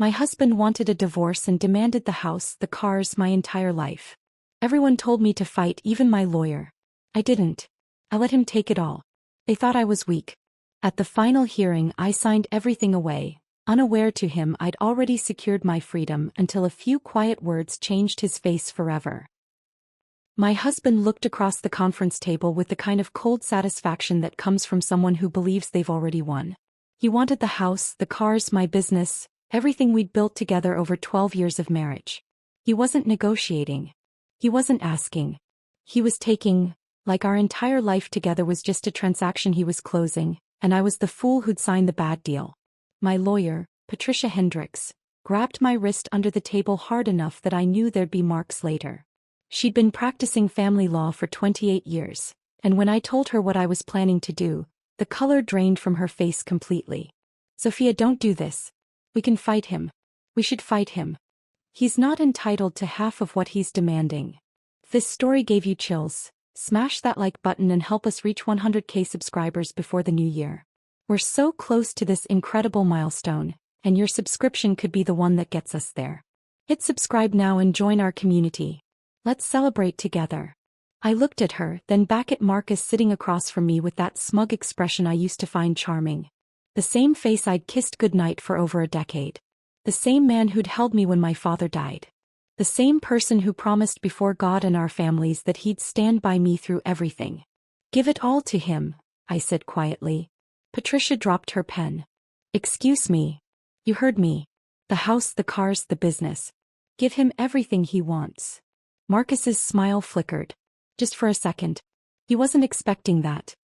My husband wanted a divorce and demanded the house, the cars, my entire life. Everyone told me to fight, even my lawyer. I didn't. I let him take it all. They thought I was weak. At the final hearing, I signed everything away, unaware to him I'd already secured my freedom until a few quiet words changed his face forever. My husband looked across the conference table with the kind of cold satisfaction that comes from someone who believes they've already won. He wanted the house, the cars, my business, everything we'd built together over 12 years of marriage. He wasn't negotiating. He wasn't asking. He was taking, like our entire life together was just a transaction he was closing, and I was the fool who'd signed the bad deal. My lawyer, Patricia Hendricks, grabbed my wrist under the table hard enough that I knew there'd be marks later. She'd been practicing family law for 28 years, and when I told her what I was planning to do, the color drained from her face completely. Sophia, don't do this. We can fight him. We should fight him. He's not entitled to half of what he's demanding. If this story gave you chills, smash that like button and help us reach 100K subscribers before the new year. We're so close to this incredible milestone, and your subscription could be the one that gets us there. Hit subscribe now and join our community. Let's celebrate together. I looked at her, then back at Marcus sitting across from me with that smug expression I used to find charming. The same face I'd kissed goodnight for over a decade. The same man who'd held me when my father died. The same person who promised before God and our families that he'd stand by me through everything. Give it all to him, I said quietly. Patricia dropped her pen. Excuse me. You heard me. The house, the cars, the business. Give him everything he wants. Marcus's smile flickered. Just for a second. He wasn't expecting that.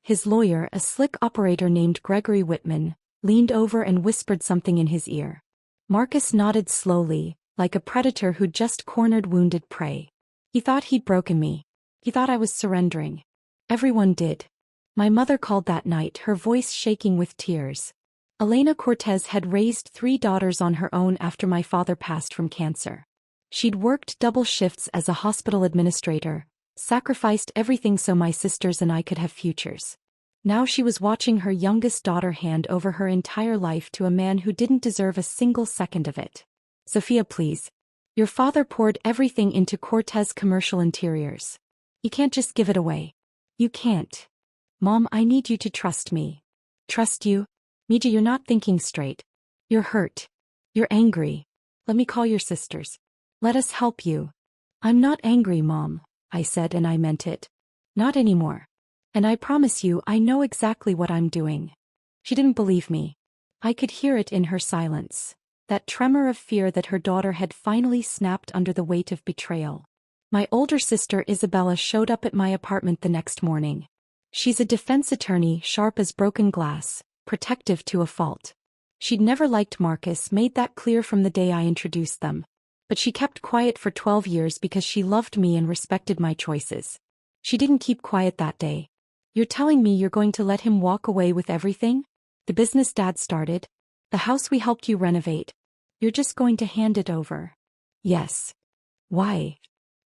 His lawyer, a slick operator named Gregory Whitman, leaned over and whispered something in his ear. Marcus nodded slowly, like a predator who'd just cornered wounded prey. He thought he'd broken me. He thought I was surrendering. Everyone did. My mother called that night, her voice shaking with tears. Elena Cortez had raised 3 daughters on her own after my father passed from cancer. She'd worked double shifts as a hospital administrator, sacrificed everything so my sisters and I could have futures. Now she was watching her youngest daughter hand over her entire life to a man who didn't deserve a single second of it. Sophia, please. Your father poured everything into Cortez Commercial Interiors. You can't just give it away. You can't. Mom, I need you to trust me. Trust you? Mija, you're not thinking straight. You're hurt. You're angry. Let me call your sisters. Let us help you. I'm not angry, Mom, I said, and I meant it. Not anymore. And I promise you I know exactly what I'm doing. She didn't believe me. I could hear it in her silence. That tremor of fear that her daughter had finally snapped under the weight of betrayal. My older sister Isabella showed up at my apartment the next morning. She's a defense attorney, sharp as broken glass, protective to a fault. She'd never liked Marcus, made that clear from the day I introduced them. But she kept quiet for 12 years because she loved me and respected my choices. She didn't keep quiet that day. You're telling me you're going to let him walk away with everything? The business Dad started? The house we helped you renovate? You're just going to hand it over? Yes. Why?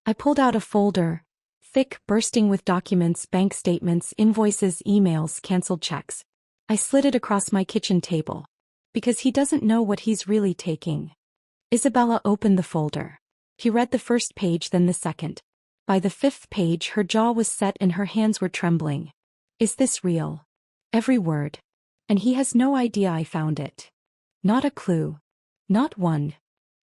I pulled out a folder, thick, bursting with documents, bank statements, invoices, emails, canceled checks. I slid it across my kitchen table. Because he doesn't know what he's really taking. Isabella opened the folder. He read the first page, then the second. By the 5th page her jaw was set and her hands were trembling. Is this real? Every word. And he has no idea I found it. Not a clue. Not one.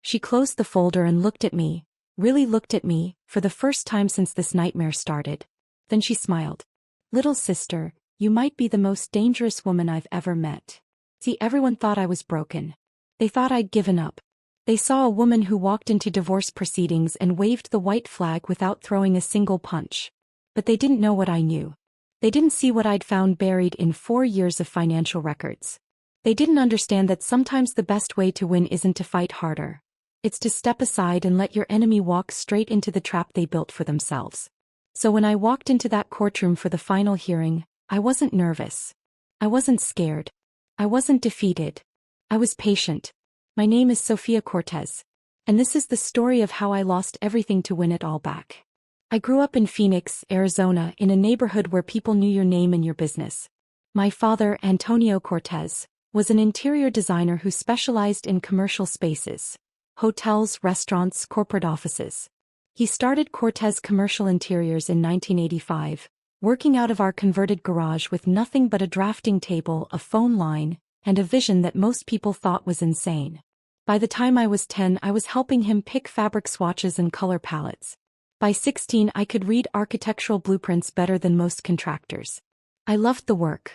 She closed the folder and looked at me, really looked at me, for the first time since this nightmare started. Then she smiled. Little sister, you might be the most dangerous woman I've ever met. See, everyone thought I was broken. They thought I'd given up. They saw a woman who walked into divorce proceedings and waved the white flag without throwing a single punch. But they didn't know what I knew. They didn't see what I'd found buried in 4 years of financial records. They didn't understand that sometimes the best way to win isn't to fight harder. It's to step aside and let your enemy walk straight into the trap they built for themselves. So when I walked into that courtroom for the final hearing, I wasn't nervous. I wasn't scared. I wasn't defeated. I was patient. My name is Sophia Cortez. And this is the story of how I lost everything to win it all back. I grew up in Phoenix, Arizona, in a neighborhood where people knew your name and your business. My father, Antonio Cortez, was an interior designer who specialized in commercial spaces, hotels, restaurants, corporate offices. He started Cortez Commercial Interiors in 1985, working out of our converted garage with nothing but a drafting table, a phone line, and a vision that most people thought was insane. By the time I was 10, I was helping him pick fabric swatches and color palettes. By 16, I could read architectural blueprints better than most contractors. I loved the work.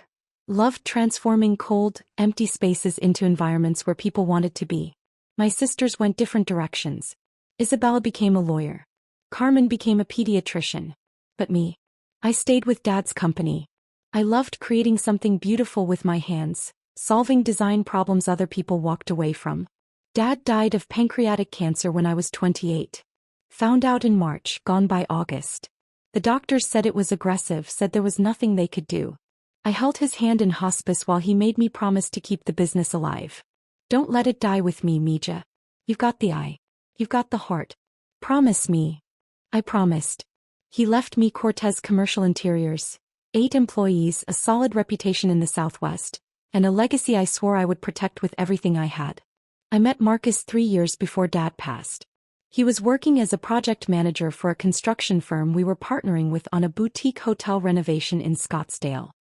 Loved transforming cold, empty spaces into environments where people wanted to be. My sisters went different directions. Isabella became a lawyer. Carmen became a pediatrician. But me? I stayed with Dad's company. I loved creating something beautiful with my hands, solving design problems other people walked away from. Dad died of pancreatic cancer when I was 28. Found out in March, gone by August. The doctors said it was aggressive, said there was nothing they could do. I held his hand in hospice while he made me promise to keep the business alive. Don't let it die with me, Mija. You've got the eye. You've got the heart. Promise me. I promised. He left me Cortez Commercial Interiors, 8 employees, a solid reputation in the Southwest, and a legacy I swore I would protect with everything I had. I met Marcus 3 years before Dad passed. He was working as a project manager for a construction firm we were partnering with on a boutique hotel renovation in Scottsdale.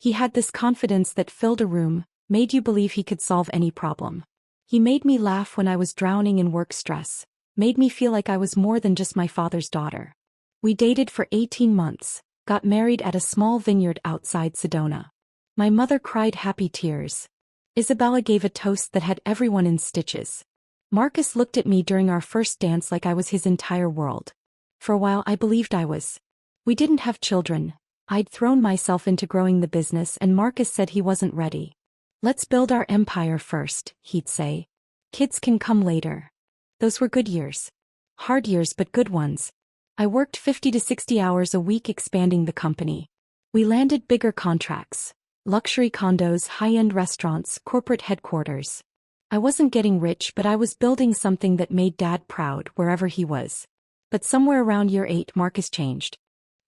He had this confidence that filled a room, made you believe he could solve any problem. He made me laugh when I was drowning in work stress, made me feel like I was more than just my father's daughter. We dated for 18 months, got married at a small vineyard outside Sedona. My mother cried happy tears. Isabella gave a toast that had everyone in stitches. Marcus looked at me during our first dance like I was his entire world. For a while I believed I was. We didn't have children. I'd thrown myself into growing the business and Marcus said he wasn't ready. Let's build our empire first, he'd say. Kids can come later. Those were good years. Hard years but good ones. I worked 50 to 60 hours a week expanding the company. We landed bigger contracts. Luxury condos, high-end restaurants, corporate headquarters. I wasn't getting rich but I was building something that made Dad proud wherever he was. But somewhere around year 8 Marcus changed.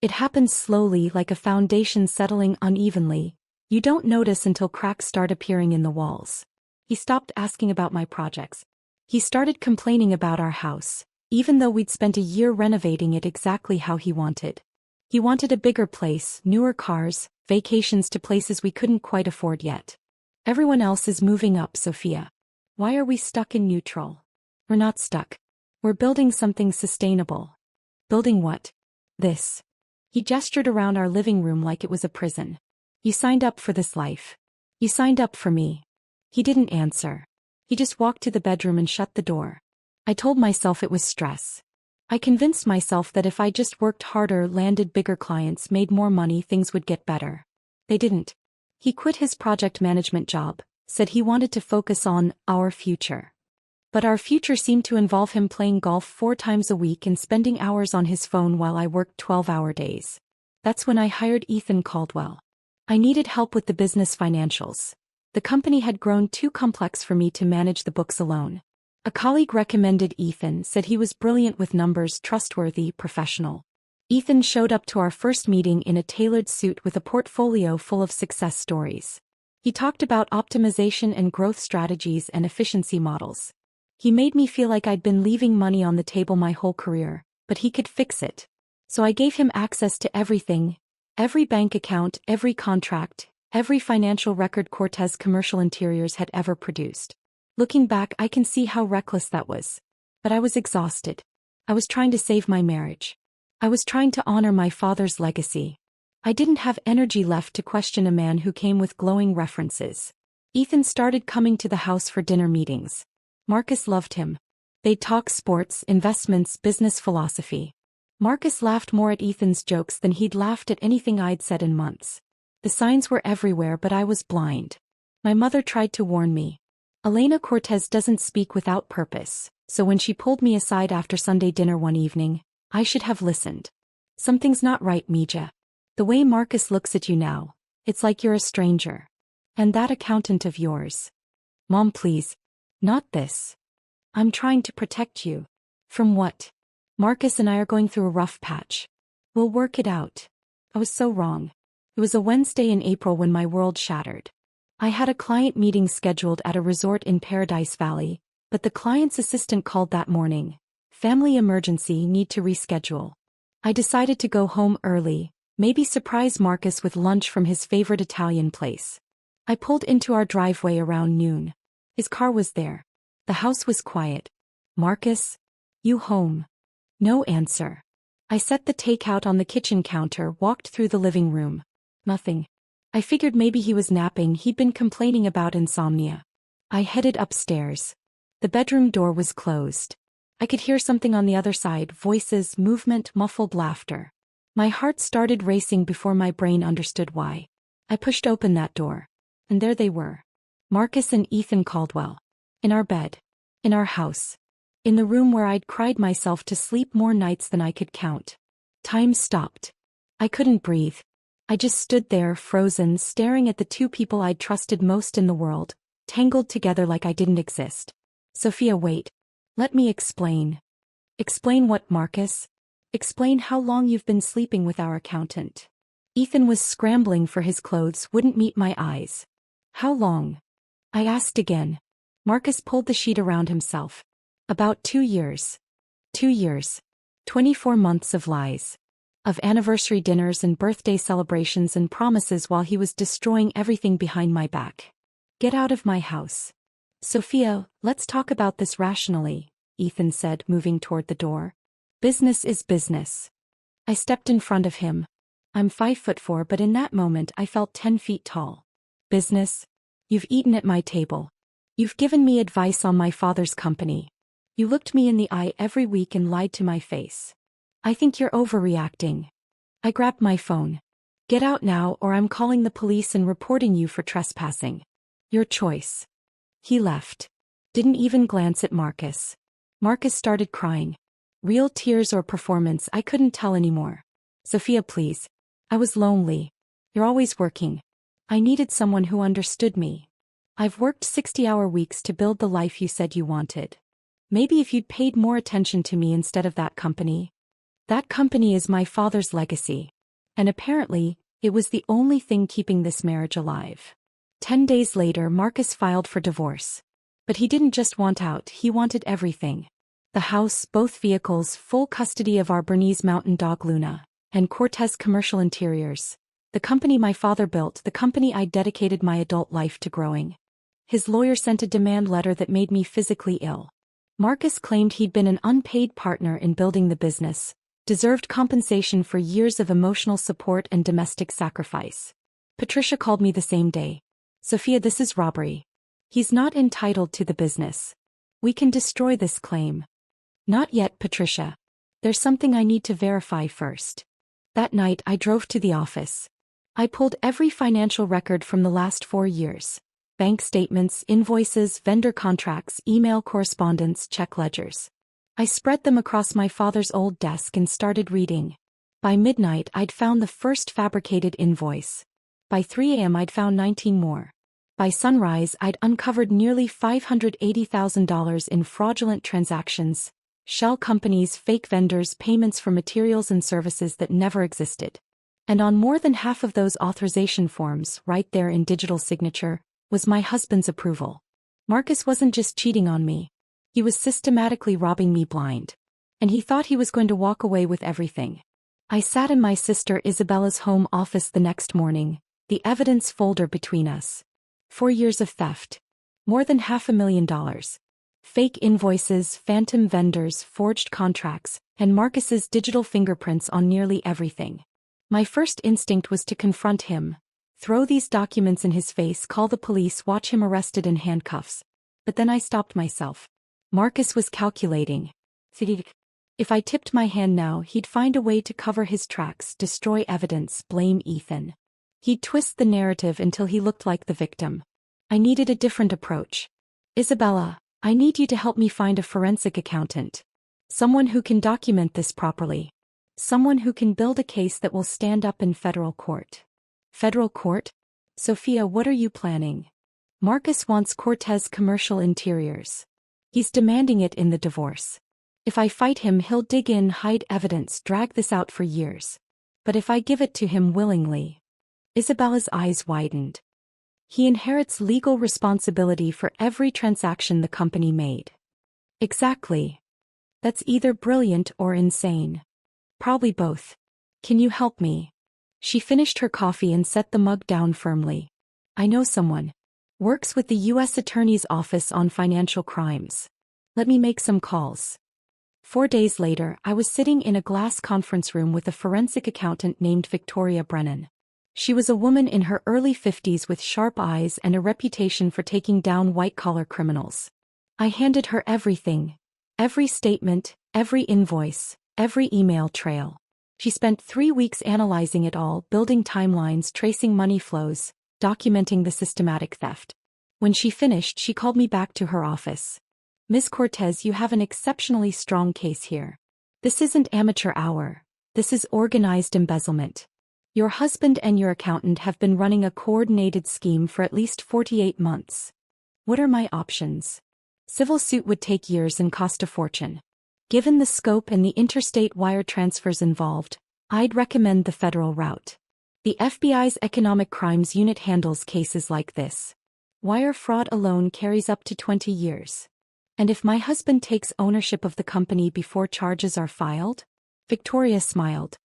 It happened slowly like a foundation settling unevenly. You don't notice until cracks start appearing in the walls. He stopped asking about my projects. He started complaining about our house, even though we'd spent a year renovating it exactly how he wanted. He wanted a bigger place, newer cars, vacations to places we couldn't quite afford yet. Everyone else is moving up, Sophia. Why are we stuck in neutral? We're not stuck. We're building something sustainable. Building what? This. He gestured around our living room like it was a prison. You signed up for this life. You signed up for me. He didn't answer. He just walked to the bedroom and shut the door. I told myself it was stress. I convinced myself that if I just worked harder, landed bigger clients, made more money, things would get better. They didn't. He quit his project management job, said he wanted to focus on our future. But our future seemed to involve him playing golf 4 times a week and spending hours on his phone while I worked 12-hour days. That's when I hired Ethan Caldwell. I needed help with the business financials. The company had grown too complex for me to manage the books alone. A colleague recommended Ethan, said he was brilliant with numbers, trustworthy, professional. Ethan showed up to our first meeting in a tailored suit with a portfolio full of success stories. He talked about optimization and growth strategies and efficiency models. He made me feel like I'd been leaving money on the table my whole career, but he could fix it. So I gave him access to everything, every bank account, every contract, every financial record Cortez Commercial Interiors had ever produced. Looking back, I can see how reckless that was. But I was exhausted. I was trying to save my marriage. I was trying to honor my father's legacy. I didn't have energy left to question a man who came with glowing references. Ethan started coming to the house for dinner meetings. Marcus loved him. They'd talk sports, investments, business philosophy. Marcus laughed more at Ethan's jokes than he'd laughed at anything I'd said in months. The signs were everywhere but I was blind. My mother tried to warn me. Elena Cortez doesn't speak without purpose, so when she pulled me aside after Sunday dinner one evening, I should have listened. Something's not right, Mija. The way Marcus looks at you now, it's like you're a stranger. And that accountant of yours. Mom, please. Not this. I'm trying to protect you. From what? Marcus and I are going through a rough patch. We'll work it out. I was so wrong. It was a Wednesday in April when my world shattered. I had a client meeting scheduled at a resort in Paradise Valley, but the client's assistant called that morning. Family emergency, need to reschedule. I decided to go home early, maybe surprise Marcus with lunch from his favorite Italian place. I pulled into our driveway around noon. His car was there. The house was quiet. Marcus? You home? No answer. I set the takeout on the kitchen counter, walked through the living room. Nothing. I figured maybe he was napping, he'd been complaining about insomnia. I headed upstairs. The bedroom door was closed. I could hear something on the other side, voices, movement, muffled laughter. My heart started racing before my brain understood why. I pushed open that door. And there they were. Marcus and Ethan Caldwell. In our bed. In our house. In the room where I'd cried myself to sleep more nights than I could count. Time stopped. I couldn't breathe. I just stood there, frozen, staring at the two people I'd trusted most in the world, tangled together like I didn't exist. Sophia, wait. Let me explain. Explain what, Marcus? Explain how long you've been sleeping with our accountant. Ethan was scrambling for his clothes, wouldn't meet my eyes. How long? I asked again. Marcus pulled the sheet around himself. About 2 years. 2 years. 24 months of lies. Of anniversary dinners and birthday celebrations and promises while he was destroying everything behind my back. Get out of my house. Sophia, let's talk about this rationally, Ethan said, moving toward the door. Business is business. I stepped in front of him. I'm 5'4", but in that moment I felt 10 feet tall. Business? You've eaten at my table. You've given me advice on my father's company. You looked me in the eye every week and lied to my face. I think you're overreacting. I grabbed my phone. Get out now or I'm calling the police and reporting you for trespassing. Your choice. He left. Didn't even glance at Marcus. Marcus started crying. Real tears or performance, I couldn't tell anymore. Sophia, please. I was lonely. You're always working. I needed someone who understood me. I've worked 60-hour weeks to build the life you said you wanted. Maybe if you'd paid more attention to me instead of that company. That company is my father's legacy. And apparently, it was the only thing keeping this marriage alive. 10 days later, Marcus filed for divorce. But he didn't just want out, he wanted everything. The house, both vehicles, full custody of our Bernese Mountain Dog Luna, and Cortez Commercial Interiors. The company my father built, the company I dedicated my adult life to growing. His lawyer sent a demand letter that made me physically ill. Marcus claimed he'd been an unpaid partner in building the business, deserved compensation for years of emotional support and domestic sacrifice. Patricia called me the same day. Sophia, this is robbery. He's not entitled to the business. We can destroy this claim. Not yet, Patricia. There's something I need to verify first. That night I drove to the office. I pulled every financial record from the last 4 years. Bank statements, invoices, vendor contracts, email correspondence, check ledgers. I spread them across my father's old desk and started reading. By midnight I'd found the first fabricated invoice. By 3 a.m. I'd found 19 more. By sunrise I'd uncovered nearly $580,000 in fraudulent transactions, shell companies, fake vendors, payments for materials and services that never existed. And on more than half of those authorization forms, right there in digital signature, was my husband's approval. Marcus wasn't just cheating on me. He was systematically robbing me blind. And he thought he was going to walk away with everything. I sat in my sister Isabella's home office the next morning, the evidence folder between us. 4 years of theft. More than $500,000. Fake invoices, phantom vendors, forged contracts, and Marcus's digital fingerprints on nearly everything. My first instinct was to confront him, throw these documents in his face, call the police, watch him arrested in handcuffs. But then I stopped myself. Marcus was calculating. If I tipped my hand now, he'd find a way to cover his tracks, destroy evidence, blame Ethan. He'd twist the narrative until he looked like the victim. I needed a different approach. Isabella, I need you to help me find a forensic accountant. Someone who can document this properly. Someone who can build a case that will stand up in federal court. Federal court? Sophia, what are you planning? Marcus wants Cortez Commercial Interiors. He's demanding it in the divorce. If I fight him, he'll dig in, hide evidence, drag this out for years. But if I give it to him willingly... Isabella's eyes widened. He inherits legal responsibility for every transaction the company made. Exactly. That's either brilliant or insane. Probably both. Can you help me? She finished her coffee and set the mug down firmly. I know someone. Works with the U.S. Attorney's Office on Financial Crimes. Let me make some calls. 4 days later, I was sitting in a glass conference room with a forensic accountant named Victoria Brennan. She was a woman in her early 50s with sharp eyes and a reputation for taking down white-collar criminals. I handed her everything. Every statement, every invoice, every email trail. She spent 3 weeks analyzing it all, building timelines, tracing money flows, documenting the systematic theft. When she finished, she called me back to her office. Ms. Cortez, you have an exceptionally strong case here. This isn't amateur hour. This is organized embezzlement. Your husband and your accountant have been running a coordinated scheme for at least 48 months. What are my options? Civil suit would take years and cost a fortune. Given the scope and the interstate wire transfers involved, I'd recommend the federal route. The FBI's Economic Crimes Unit handles cases like this. Wire fraud alone carries up to 20 years. And if my husband takes ownership of the company before charges are filed? Victoria smiled.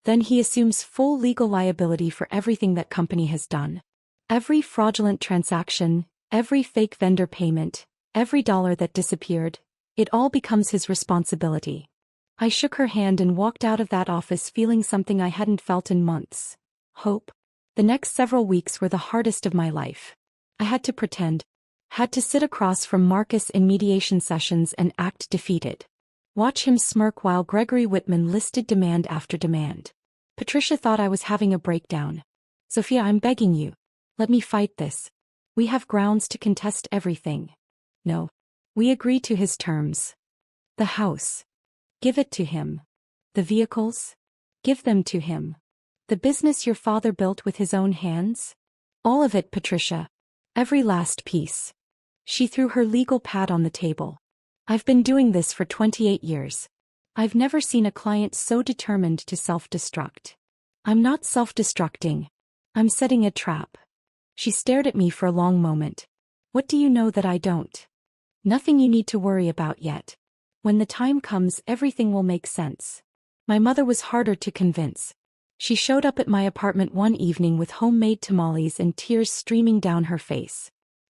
Then he assumes full legal liability for everything that company has done. Every fraudulent transaction, every fake vendor payment, every dollar that disappeared, it all becomes his responsibility. I shook her hand and walked out of that office feeling something I hadn't felt in months. Hope. The next several weeks were the hardest of my life. I had to pretend. Had to sit across from Marcus in mediation sessions and act defeated. Watch him smirk while Gregory Whitman listed demand after demand. Patricia thought I was having a breakdown. Sophia, I'm begging you. Let me fight this. We have grounds to contest everything. No. We agree to his terms. The house. Give it to him. The vehicles? Give them to him. The business your father built with his own hands? All of it, Patricia. Every last piece. She threw her legal pad on the table. I've been doing this for 28 years. I've never seen a client so determined to self-destruct. I'm not self-destructing. I'm setting a trap. She stared at me for a long moment. What do you know that I don't? Nothing you need to worry about yet. When the time comes, everything will make sense. My mother was harder to convince. She showed up at my apartment one evening with homemade tamales and tears streaming down her face.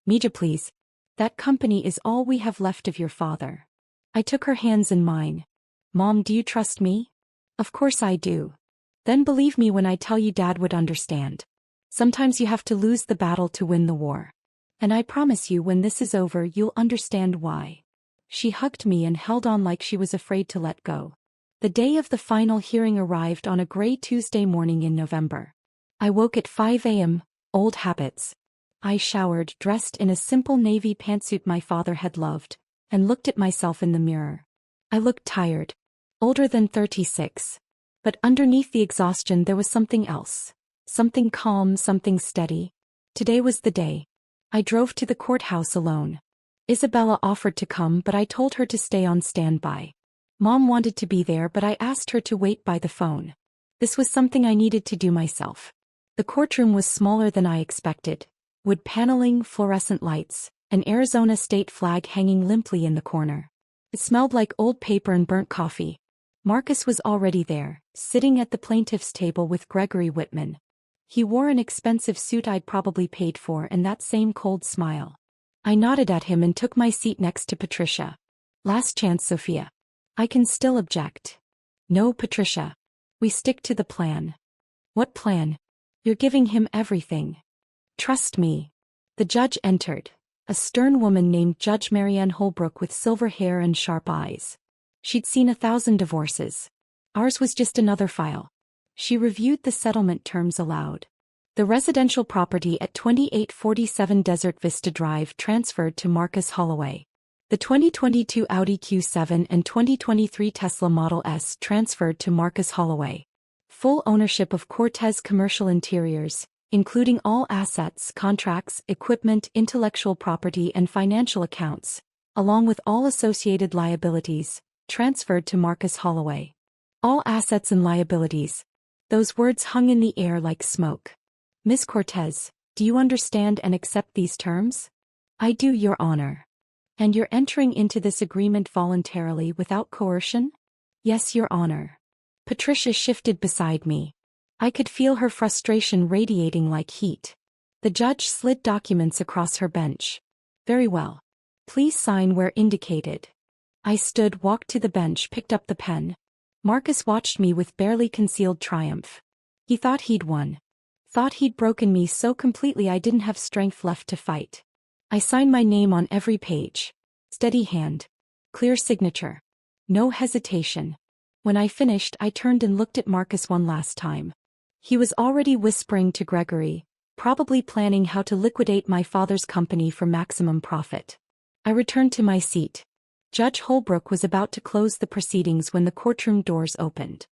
Mija, please. That company is all we have left of your father. I took her hands in mine. Mom, do you trust me? Of course I do. Then believe me when I tell you Dad would understand. Sometimes you have to lose the battle to win the war. And I promise you when this is over you'll understand why. She hugged me and held on like she was afraid to let go. The day of the final hearing arrived on a gray Tuesday morning in November. I woke at 5 a.m., old habits. I showered, dressed in a simple navy pantsuit my father had loved, and looked at myself in the mirror. I looked tired. Older than 36. But underneath the exhaustion there was something else. Something calm, something steady. Today was the day. I drove to the courthouse alone. Isabella offered to come but I told her to stay on standby. Mom wanted to be there but I asked her to wait by the phone. This was something I needed to do myself. The courtroom was smaller than I expected. Wood paneling, fluorescent lights, an Arizona state flag hanging limply in the corner. It smelled like old paper and burnt coffee. Marcus was already there, sitting at the plaintiff's table with Gregory Whitman. He wore an expensive suit I'd probably paid for and that same cold smile. I nodded at him and took my seat next to Patricia. Last chance, Sophia. I can still object. No, Patricia. We stick to the plan. What plan? You're giving him everything. Trust me. The judge entered. A stern woman named Judge Marianne Holbrook with silver hair and sharp eyes. She'd seen 1,000 divorces. Ours was just another file. She reviewed the settlement terms aloud. The residential property at 2847 Desert Vista Drive transferred to Marcus Holloway. The 2022 Audi Q7 and 2023 Tesla Model S transferred to Marcus Holloway. Full ownership of Cortez Commercial Interiors, including all assets, contracts, equipment, intellectual property and financial accounts, along with all associated liabilities, transferred to Marcus Holloway. All assets and liabilities. Those words hung in the air like smoke. Miss Cortez, Do you understand and accept these terms? I do, Your Honor. And you're entering into this agreement voluntarily without coercion? Yes, Your Honor. Patricia shifted beside me. I could feel her frustration radiating like heat. The judge slid documents across her bench. Very well. Please sign where indicated. I stood, walked to the bench, picked up the pen. Marcus watched me with barely concealed triumph. He thought he'd won. Thought he'd broken me so completely I didn't have strength left to fight. I signed my name on every page. Steady hand. Clear signature. No hesitation. When I finished, I turned and looked at Marcus one last time. He was already whispering to Gregory, probably planning how to liquidate my father's company for maximum profit. I returned to my seat. Judge Holbrook was about to close the proceedings when the courtroom doors opened.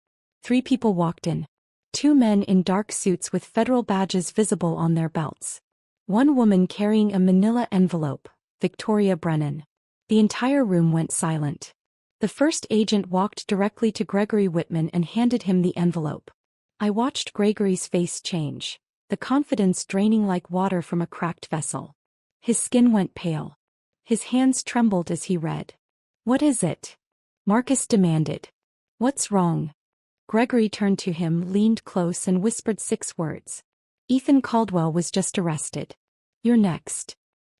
3 people walked in. 2 men in dark suits with federal badges visible on their belts. 1 woman carrying a manila envelope, Victoria Brennan. The entire room went silent. The first agent walked directly to Gregory Whitman and handed him the envelope. I watched Gregory's face change, the confidence draining like water from a cracked vessel. His skin went pale. His hands trembled as he read. What is it? Marcus demanded. What's wrong? Gregory turned to him, leaned close and whispered 6 words. Ethan Caldwell was just arrested. You're next.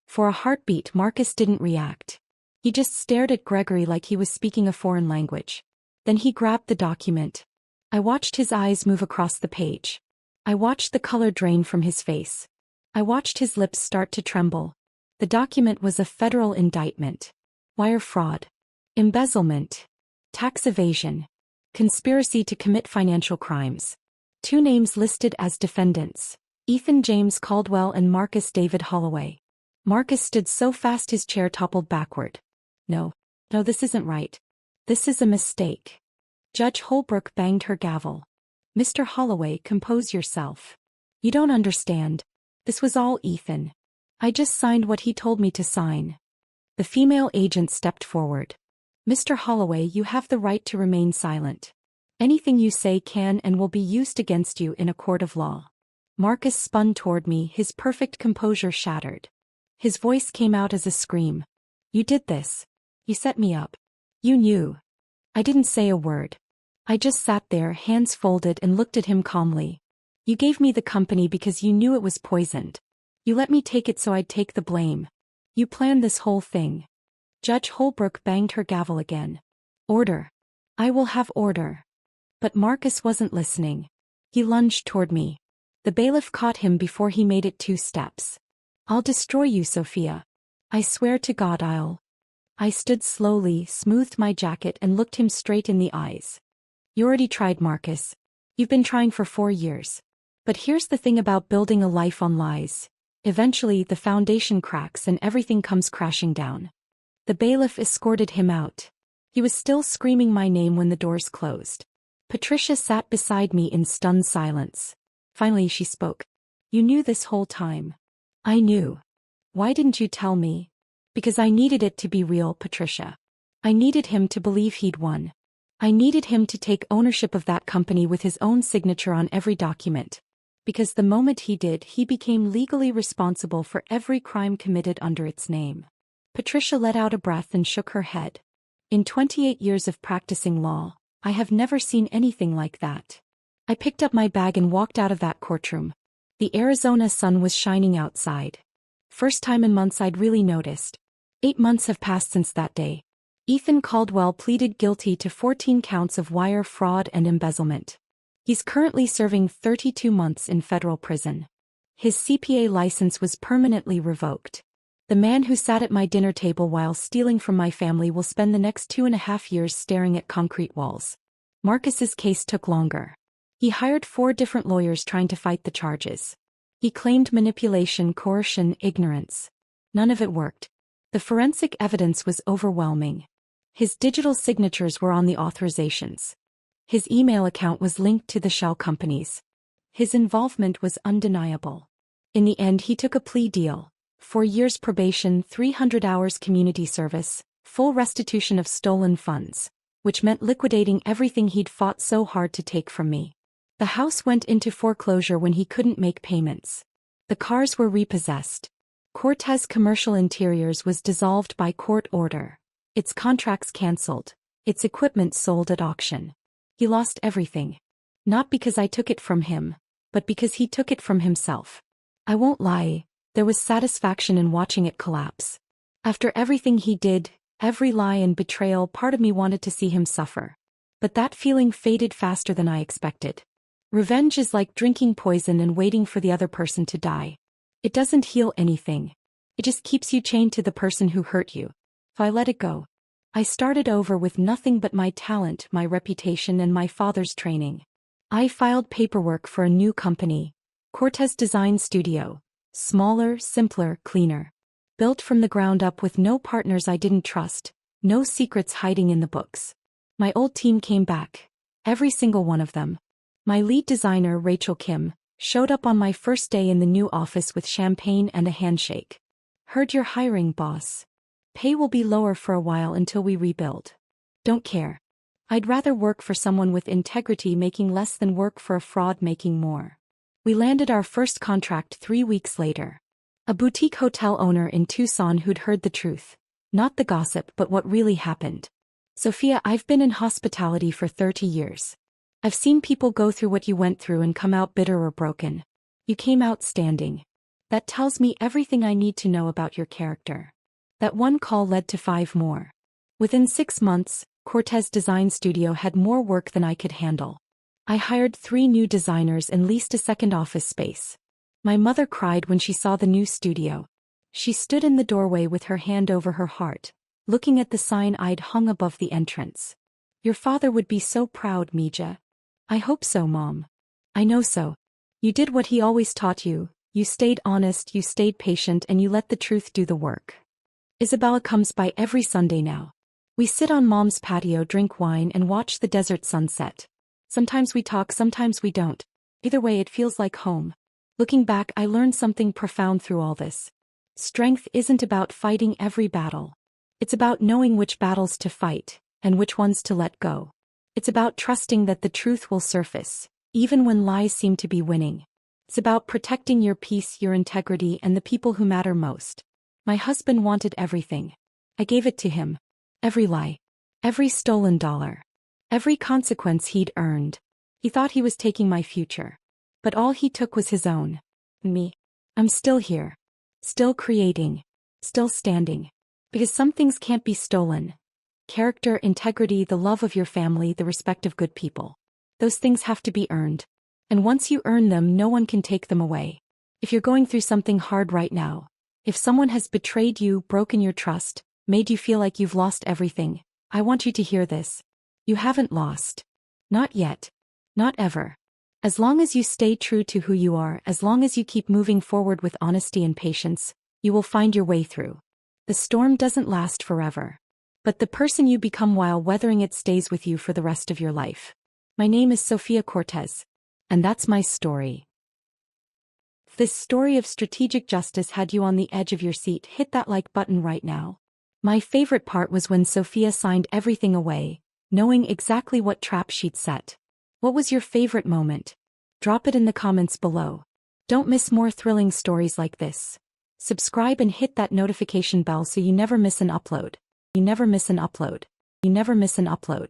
For a heartbeat, Marcus didn't react. He just stared at Gregory like he was speaking a foreign language. Then he grabbed the document. I watched his eyes move across the page. I watched the color drain from his face. I watched his lips start to tremble. The document was a federal indictment. Wire fraud. Embezzlement. Tax evasion. Conspiracy to commit financial crimes. 2 names listed as defendants. Ethan James Caldwell and Marcus David Holloway. Marcus stood so fast his chair toppled backward. No, this isn't right. This is a mistake. Judge Holbrook banged her gavel. Mr. Holloway, compose yourself. You don't understand. This was all Ethan. I just signed what he told me to sign. The female agent stepped forward. Mr. Holloway, you have the right to remain silent. Anything you say can and will be used against you in a court of law. Marcus spun toward me, his perfect composure shattered. His voice came out as a scream. You did this. You set me up. You knew. I didn't say a word. I just sat there, hands folded, and looked at him calmly. You gave me the company because you knew it was poisoned. You let me take it so I'd take the blame. You planned this whole thing. Judge Holbrook banged her gavel again. Order. I will have order. But Marcus wasn't listening. He lunged toward me. The bailiff caught him before he made it 2 steps. I'll destroy you, Sophia. I swear to God I'll. I stood slowly, smoothed my jacket and looked him straight in the eyes. You already tried, Marcus. You've been trying for 4 years. But here's the thing about building a life on lies. Eventually the foundation cracks and everything comes crashing down. The bailiff escorted him out. He was still screaming my name when the doors closed. Patricia sat beside me in stunned silence. Finally she spoke. You knew this whole time. I knew. Why didn't you tell me? Because I needed it to be real, Patricia. I needed him to believe he'd won. I needed him to take ownership of that company with his own signature on every document. Because the moment he did, he became legally responsible for every crime committed under its name. Patricia let out a breath and shook her head. In 28 years of practicing law, I have never seen anything like that. I picked up my bag and walked out of that courtroom. The Arizona sun was shining outside. First time in months I'd really noticed. 8 months have passed since that day. Ethan Caldwell pleaded guilty to 14 counts of wire fraud and embezzlement. He's currently serving 32 months in federal prison. His CPA license was permanently revoked. The man who sat at my dinner table while stealing from my family will spend the next 2.5 years staring at concrete walls. Marcus's case took longer. He hired 4 different lawyers trying to fight the charges. He claimed manipulation, coercion, ignorance. None of it worked. The forensic evidence was overwhelming. His digital signatures were on the authorizations. His email account was linked to the shell companies. His involvement was undeniable. In the end, he took a plea deal. 4 years probation, 300 hours community service, full restitution of stolen funds, which meant liquidating everything he'd fought so hard to take from me. The house went into foreclosure when he couldn't make payments. The cars were repossessed. Cortez Commercial Interiors was dissolved by court order. Its contracts cancelled. Its equipment sold at auction. He lost everything. Not because I took it from him, but because he took it from himself. I won't lie, there was satisfaction in watching it collapse. After everything he did, every lie and betrayal, part of me wanted to see him suffer. But that feeling faded faster than I expected. Revenge is like drinking poison and waiting for the other person to die. It doesn't heal anything. It just keeps you chained to the person who hurt you. If I let it go, I started over with nothing but my talent, my reputation, and my father's training. I filed paperwork for a new company, Cortez Design Studio. Smaller, simpler, cleaner. Built from the ground up with no partners I didn't trust, no secrets hiding in the books. My old team came back. Every single one of them. My lead designer, Rachel Kim, showed up on my first day in the new office with champagne and a handshake. Heard you're hiring, boss. Pay will be lower for a while until we rebuild. Don't care. I'd rather work for someone with integrity making less than work for a fraud making more. We landed our first contract 3 weeks later. A boutique hotel owner in Tucson who'd heard the truth. Not the gossip, but what really happened. Sophia, I've been in hospitality for 30 years. I've seen people go through what you went through and come out bitter or broken. You came out standing. That tells me everything I need to know about your character. That one call led to 5 more. Within 6 months, Cortez Design Studio had more work than I could handle. I hired 3 new designers and leased a second office space. My mother cried when she saw the new studio. She stood in the doorway with her hand over her heart, looking at the sign I'd hung above the entrance. Your father would be so proud, Mija. I hope so, Mom. I know so. You did what he always taught you. You stayed honest, you stayed patient, and you let the truth do the work. Isabella comes by every Sunday now. We sit on Mom's patio, drink wine, and watch the desert sunset. Sometimes we talk, sometimes we don't. Either way, it feels like home. Looking back, I learned something profound through all this. Strength isn't about fighting every battle. It's about knowing which battles to fight, and which ones to let go. It's about trusting that the truth will surface, even when lies seem to be winning. It's about protecting your peace, your integrity, and the people who matter most. My husband wanted everything. I gave it to him. Every lie. Every stolen dollar. Every consequence he'd earned. He thought he was taking my future. But all he took was his own. Me. I'm still here. Still creating. Still standing. Because some things can't be stolen. Character, integrity, the love of your family, the respect of good people. Those things have to be earned. And once you earn them, no one can take them away. If you're going through something hard right now, if someone has betrayed you, broken your trust, made you feel like you've lost everything, I want you to hear this. You haven't lost. Not yet. Not ever. As long as you stay true to who you are, as long as you keep moving forward with honesty and patience, you will find your way through. The storm doesn't last forever. But the person you become while weathering it stays with you for the rest of your life. My name is Sofia Cortez. And that's my story. If this story of strategic justice had you on the edge of your seat, hit that like button right now. My favorite part was when Sophia signed everything away, knowing exactly what trap she'd set. What was your favorite moment? Drop it in the comments below. Don't miss more thrilling stories like this. Subscribe and hit that notification bell so you never miss an upload. You never miss an upload. You never miss an upload.